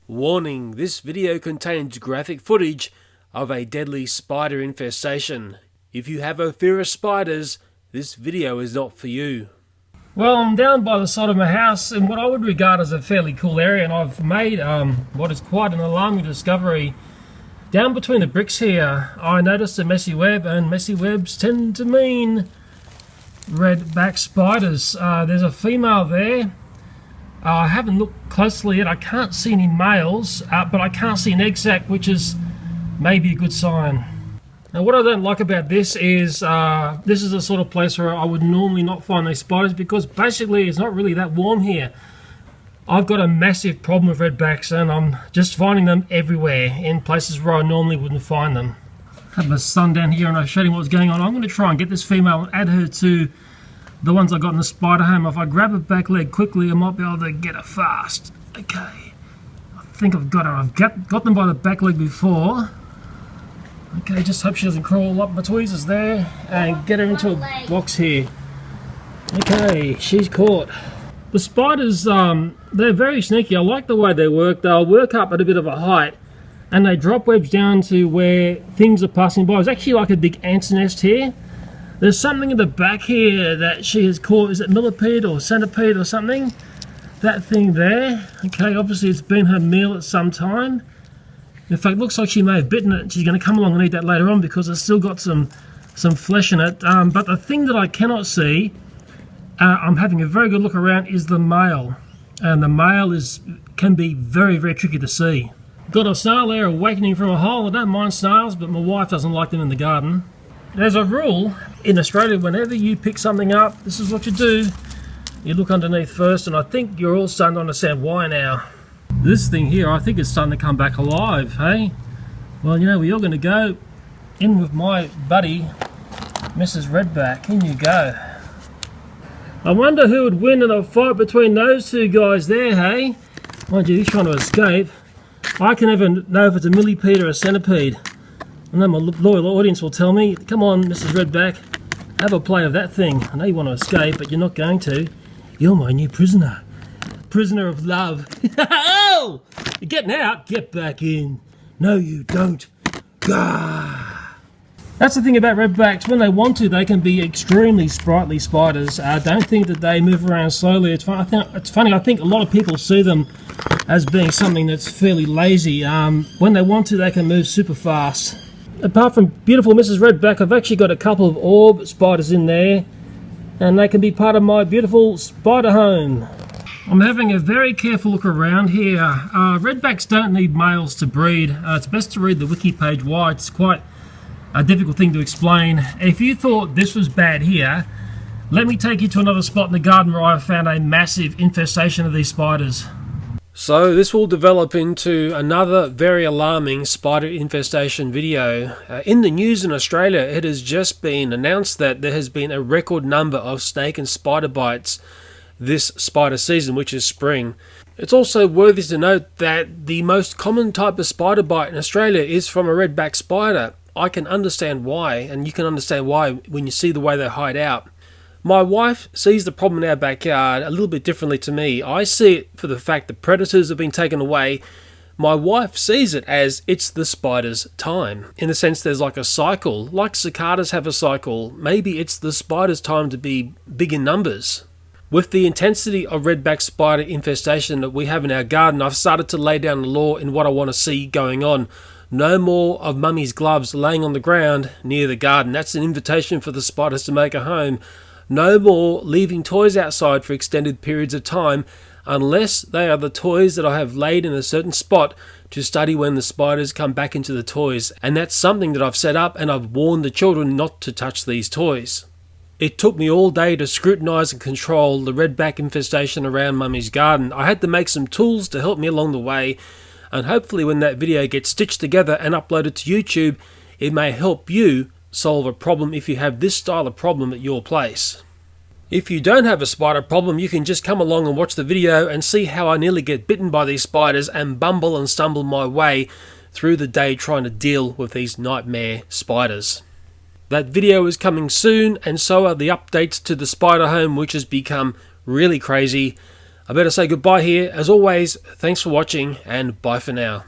Warning, this video contains graphic footage of a deadly spider infestation. If you have a fear of spiders, this video is not for you. Well, I'm down by the side of my house in what I would regard as a fairly cool area, and I've made what is quite an alarming discovery. Down between the bricks here, I noticed a messy web, and messy webs tend to mean redback spiders. There's a female there. I haven't looked closely yet. I can't see any males, but I can't see an egg sac, which is maybe a good sign. Now, what I don't like about this is the sort of place where I would normally not find these spiders, because basically it's not really that warm here. I've got a massive problem with redbacks, and I'm just finding them everywhere in places where I normally wouldn't find them. I have my son down here and I showed him what's going on. I'm going to try and get this female and add her to the ones I got in the spider home. If I grab her back leg quickly, I might be able to get her fast. Okay, I think I've got her. I've got them by the back leg before. Okay, just hope she doesn't crawl up my tweezers there, and get her into a box here. Okay, she's caught. The spiders, they're very sneaky. I like the way they work. They'll work up at a bit of a height, and they drop webs down to where things are passing by. It's actually like a big ant's nest here. There's something in the back here that she has caught. Is it millipede or centipede or something? That thing there. Okay, obviously it's been her meal at some time. In fact, it looks like she may have bitten it. She's going to come along and eat that later on because it's still got some flesh in it. But the thing that I cannot see, I'm having a very good look around, is the male. And the male can be very, very tricky to see. Got a snail there awakening from a hole. I don't mind snails, but my wife doesn't like them in the garden. There's a rule in Australia: whenever you pick something up, this is what you do. You look underneath first, and I think you're all starting to understand why now. This thing here, I think it's starting to come back alive, hey? Well, you know, you're going to go in with my buddy, Mrs. Redback. In you go. I wonder who would win in a fight between those two guys there, hey? Mind you, he's trying to escape. I can never know if it's a millipede or a centipede. I know my loyal audience will tell me. Come on, Mrs. Redback, have a play of that thing. I know you want to escape, but you're not going to. You're my new prisoner. Prisoner of love. Oh! You're getting out? Get back in. No, you don't. Gah! That's the thing about redbacks. When they want to, they can be extremely sprightly spiders. Don't think that they move around slowly. It's funny. I think a lot of people see them as being something that's fairly lazy. When they want to, they can move super fast. Apart from beautiful Mrs. Redback, I've actually got a couple of orb spiders in there, and they can be part of my beautiful spider home. I'm having a very careful look around here. Redbacks don't need males to breed. It's best to read the wiki page why. It's quite a difficult thing to explain. If you thought this was bad here, let me take you to another spot in the garden where I've found a massive infestation of these spiders. So this will develop into another very alarming spider infestation video. In the news in Australia, it has just been announced that there has been a record number of snake and spider bites this spider season, which is spring. It's also worthy to note that the most common type of spider bite in Australia is from a redback spider. I can understand why, and you can understand why when you see the way they hide out. My wife sees the problem in our backyard a little bit differently to me. I see it for the fact that predators have been taken away. My wife sees it as it's the spider's time. In the sense there's like a cycle, like cicadas have a cycle. Maybe it's the spider's time to be big in numbers. With the intensity of redback spider infestation that we have in our garden, I've started to lay down the law in what I want to see going on. No more of mummy's gloves laying on the ground near the garden. That's an invitation for the spiders to make a home. No more leaving toys outside for extended periods of time unless they are the toys that I have laid in a certain spot to study when the spiders come back into the toys. And that's something that I've set up, and I've warned the children not to touch these toys. It took me all day to scrutinise and control the redback infestation around mummy's garden. I had to make some tools to help me along the way, and hopefully when that video gets stitched together and uploaded to YouTube, it may help you solve a problem if you have this style of problem at your place. If you don't have a spider problem, you can just come along and watch the video and see how I nearly get bitten by these spiders and bumble and stumble my way through the day trying to deal with these nightmare spiders. That video is coming soon, and so are the updates to the spider home, which has become really crazy. I better say goodbye here. As always, thanks for watching and bye for now.